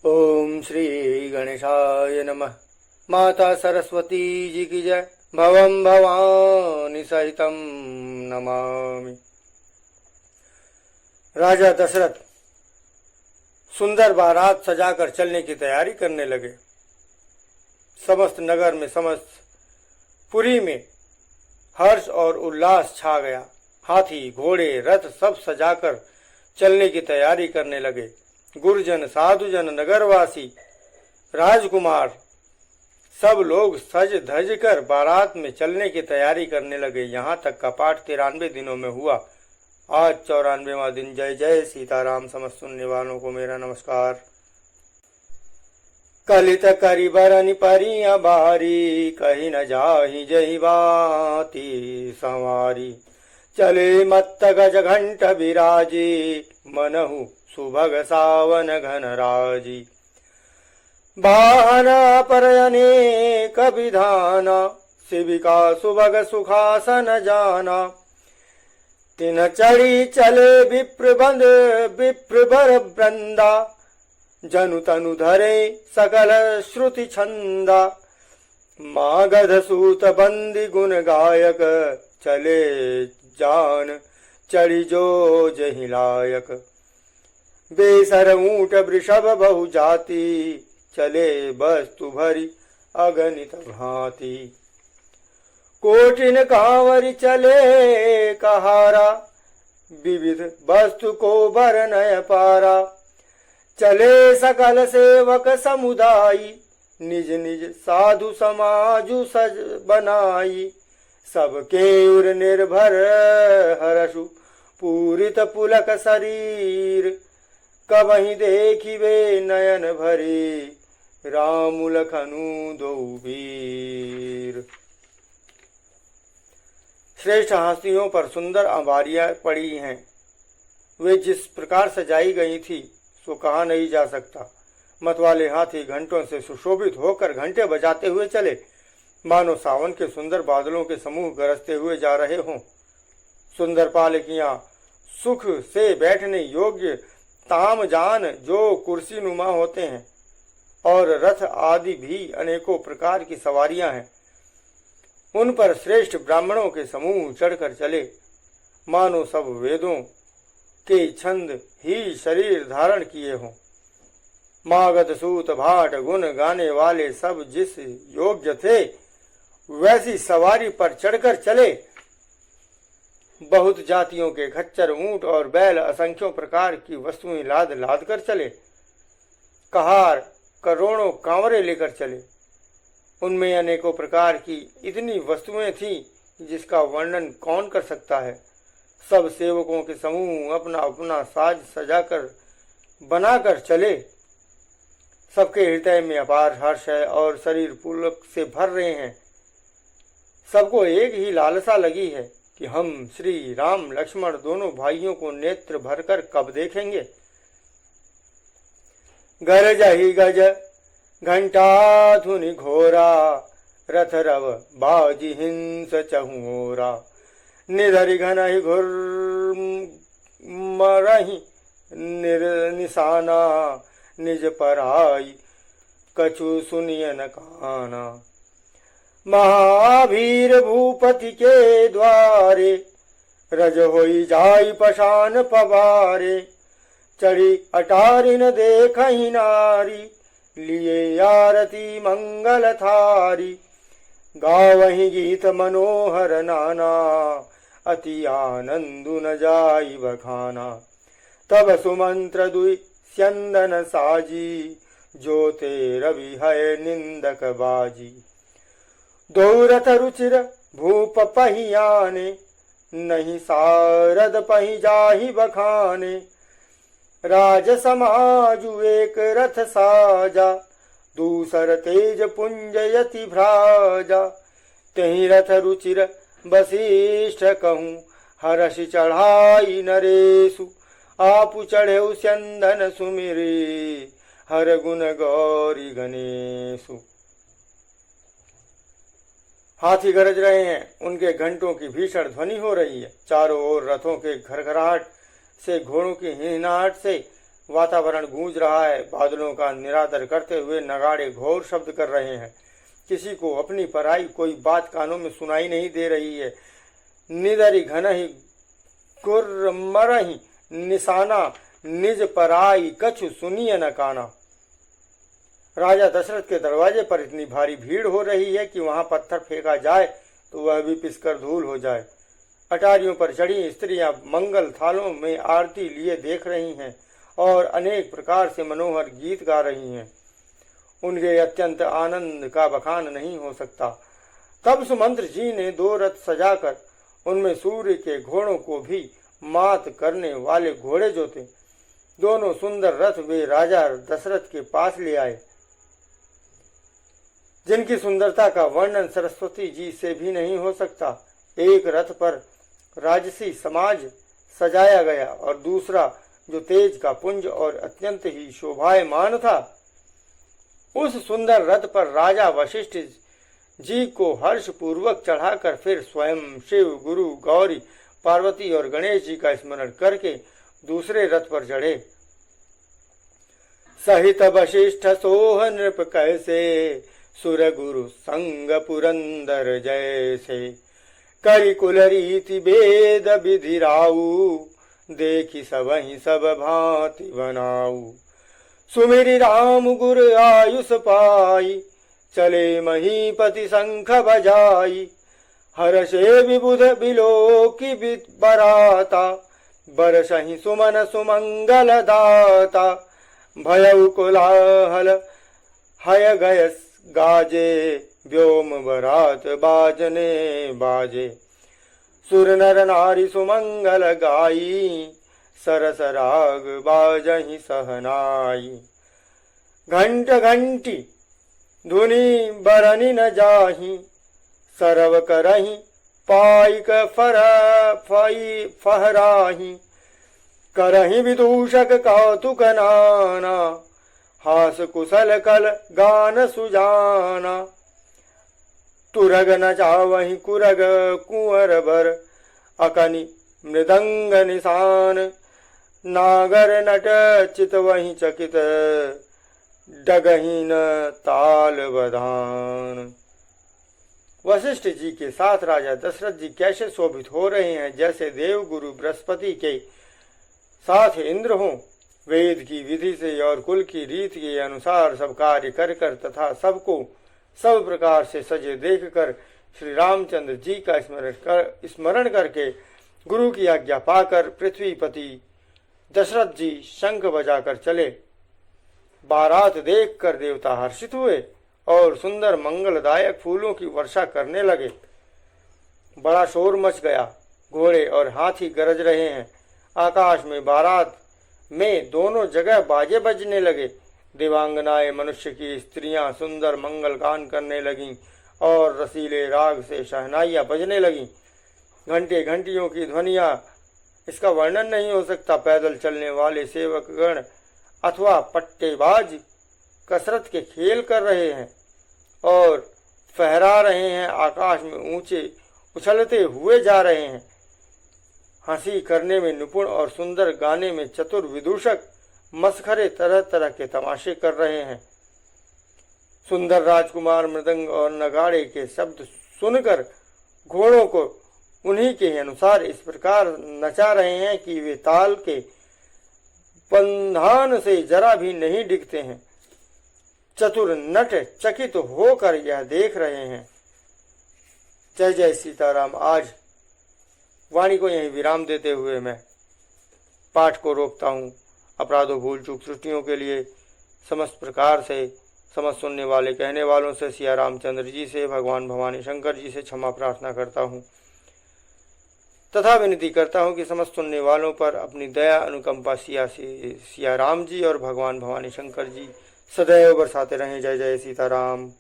ओम श्री गणेशाय नमः। माता सरस्वती जी की जय। भवम भवानी सहितम नमामि। राजा दशरथ सुंदर बारात सजाकर चलने की तैयारी करने लगे। समस्त नगर में, समस्त पुरी में हर्ष और उल्लास छा गया। हाथी, घोड़े, रथ सब सजाकर चलने की तैयारी करने लगे। गुरुजन, साधुजन, नगरवासी, राजकुमार सब लोग सज धज कर बारात में चलने की तैयारी करने लगे। यहाँ तक का पाठ 93 दिनों में हुआ। आज 94वां दिन। जय जय सीताराम। समस्त सुनने वालों को मेरा नमस्कार। कलित करी बरन परिया बारी, कही न जाहि जही बाती संवारी। चले मत्त गज घंट विराजी, मनहु सुभग सावन घन राजी। वाहन पर अनेक विधाना, शिविका सुभग सुखासन जाना। तिन चढ़ी चले विप्रबंद विप्रभर वृंदा, जनु तनु धरे सकल श्रुति छंदा। मागध सूत बंदी गुण गायक, चले जान चढ़ी जो जहि लायक। बेसर ऊंट वृषभ बहु जाति, चले वस्तु भरी अगणित भांति। कोटिन कांवरि चले कहारा, विविध वस्तु को बरनय पारा। चले सकल सेवक समुदायी, निज निज साधु समाजु सज बनाई। सबके उर निर्भर हरषु, पूरित पुलक शरीर। कबहि देखिबे नयन भरी, राम लखनु दो वीर। श्रेष्ठ हाथियों पर सुंदर अंबारियां पड़ी हैं। वे जिस प्रकार सजाई गई थी सो कहा नहीं जा सकता। मतवाले हाथी घंटों से सुशोभित होकर घंटे बजाते हुए चले, मानो सावन के सुंदर बादलों के समूह गरजते हुए जा रहे हों। सुंदर पालकियां, सुख से बैठने योग्य तामजान जो कुर्सी नुमा होते हैं, और रथ आदि भी अनेकों प्रकार की सवारियां हैं। उन पर श्रेष्ठ ब्राह्मणों के समूह चढ़कर चले, मानो सब वेदों के छंद ही शरीर धारण किए हों। मागध सूत भाट गुण गाने वाले सब जिस योग्य थे वैसी सवारी पर चढ़कर चले। बहुत जातियों के खच्चर, ऊंट और बैल, असंख्यों प्रकार की वस्तुएं लाद लाद कर चले। कहार करोड़ों कांवरे लेकर चले। उनमें अनेकों प्रकार की इतनी वस्तुएं थीं जिसका वर्णन कौन कर सकता है। सब सेवकों के समूह अपना अपना साज सजाकर बनाकर चले। सबके हृदय में अपार हर्ष है और शरीर पुलक से भर रहे हैं। सबको एक ही लालसा लगी है कि हम श्री राम लक्ष्मण दोनों भाइयों को नेत्र भरकर कब देखेंगे। गरजहि गज घंटा धुनि घोरा, रथ रव बाजी हिंस चहुओरा। निधरि घनहि घुर मरहि निशाना, निज पराई कछु सुनिय न काना। महावीर भूपति के द्वारे, रज होई जाई पशान पवारे। चढ़ी अटारी न देखहि नारी, लिए आरती मंगल थारी। गावहि गीत मनोहर नाना, अति आनंदु न जाई बखाना। तब सुमंत्र दुई स्यंदन साजी, जो ते रवि है निंदक बाजी। दो रथ रुचिर भूप पहियाने, नहीं सारद पहि जाहि बखाने। राज समाजु एक रथ साजा, दूसर तेज पुंज यति भ्राजा। तहि रथ रुचिर वशिष्ठ कहूँ, हर्ष चढ़ाई नरेशु। आपु चढ़े स्यंदन सुमिरी, हर गुण गौरी गणेशु। हाथी गरज रहे हैं, उनके घंटों की भीषण ध्वनि हो रही है। चारों ओर रथों के घरघराहट से, घोड़ों की हिहनाहट से वातावरण गूंज रहा है। बादलों का निरादर करते हुए नगाड़े घोर शब्द कर रहे हैं। किसी को अपनी पराई कोई बात कानों में सुनाई नहीं दे रही है। निदरी घन ही गुर मरही निशाना, निज पराई कछु सुनिए न काना। राजा दशरथ के दरवाजे पर इतनी भारी भीड़ हो रही है कि वहां पत्थर फेंका जाए तो वह भी पिसकर धूल हो जाए। अटारियों पर चढ़ी स्त्रियां मंगल थालों में आरती लिए देख रही हैं और अनेक प्रकार से मनोहर गीत गा रही हैं। उनके अत्यंत आनंद का बखान नहीं हो सकता। तब सुमंत्र जी ने 2 रथ सजाकर उनमें सूर्य के घोड़ों को भी मात करने वाले घोड़े जोते। दोनों सुंदर रथ वे राजा दशरथ के पास ले आए, जिनकी सुंदरता का वर्णन सरस्वती जी से भी नहीं हो सकता। एक रथ पर राजसी समाज सजाया गया और दूसरा, जो तेज का पुंज और अत्यंत ही शोभायमान था, उस सुंदर रथ पर राजा वशिष्ठ जी को हर्ष पूर्वक चढ़ाकर फिर स्वयं शिव, गुरु, गौरी, पार्वती और गणेश जी का स्मरण करके दूसरे रथ पर चढ़े। सहित वशिष्ठ सोह नृप कैसे, सुर गुरु संग पुरंदर जैसे। करि कुल रीति वेद विधि राऊ, देखी सबहि सब भांति बनाऊ। सुमिरि राम गुर आयुष पाई, चले महीपति शंख बजाई। हर्षे विबुध बिलोकी बराता, बरसहि सुमन सुमंगल दाता। भयउ कोलाहल हय गय गाजे, व्योम बरात बाजने बाजे। सुर नर नारी सुमंगल गाई, सरस राग बाजहि सहनाई। घंट घंटी धुनि बरनि न जाहि, सरव करहि पाइक फहराहि। करहि विदूषक कौतुक नाना, हास कुशल कल गान सुजाना। तुरग नचावहि कुरग कुंवर बर, अकनि मृदंग निशान। नागर नट चितवहि चकित, डगहीन ताल बधान। वशिष्ठ जी के साथ राजा दशरथ जी कैसे शोभित हो रहे हैं, जैसे देव गुरु बृहस्पति के साथ इंद्र हों। वेद की विधि से और कुल की रीति के अनुसार सब कार्य कर कर तथा सबको सब प्रकार से सजे देखकर श्री रामचंद्र जी का स्मरण करके गुरु की आज्ञा पाकर पृथ्वीपति दशरथ जी शंख बजाकर चले। बारात देखकर देवता हर्षित हुए और सुंदर मंगलदायक फूलों की वर्षा करने लगे। बड़ा शोर मच गया। घोड़े और हाथी गरज रहे हैं। आकाश में बारात में दोनों जगह बाजे बजने लगे। देवांगनाएं, मनुष्य की स्त्रियां सुंदर मंगल गान करने लगीं और रसीले राग से शहनाइयां बजने लगीं। घंटे घंटियों की ध्वनियां, इसका वर्णन नहीं हो सकता। पैदल चलने वाले सेवकगण अथवा पट्टेबाज कसरत के खेल कर रहे हैं और फहरा रहे हैं। आकाश में ऊंचे उछलते हुए जा रहे हैं। हंसी करने में निपुण और सुंदर गाने में चतुर विदूषक मस्खरे तरह तरह के तमाशे कर रहे हैं। सुंदर राजकुमार मृदंग और नगाड़े के शब्द सुनकर घोड़ों को उन्हीं के अनुसार इस प्रकार नचा रहे हैं कि वे ताल के बंधान से जरा भी नहीं डिगते हैं। चतुर नट चकित होकर यह देख रहे हैं। जय जय सीताराम। आज वाणी को यहीं विराम देते हुए मैं पाठ को रोकता हूँ। अपराधों, भूल चूक, त्रुटियों के लिए समस्त प्रकार से समझ सुनने वाले कहने वालों से, सिया रामचंद्र जी से, भगवान भवानी शंकर जी से क्षमा प्रार्थना करता हूँ तथा विनती करता हूँ कि समस्त सुनने वालों पर अपनी दया अनुकंपा सिया राम जी और भगवान भवानी शंकर जी सदैव बरसाते रहें। जय जय सीताराम।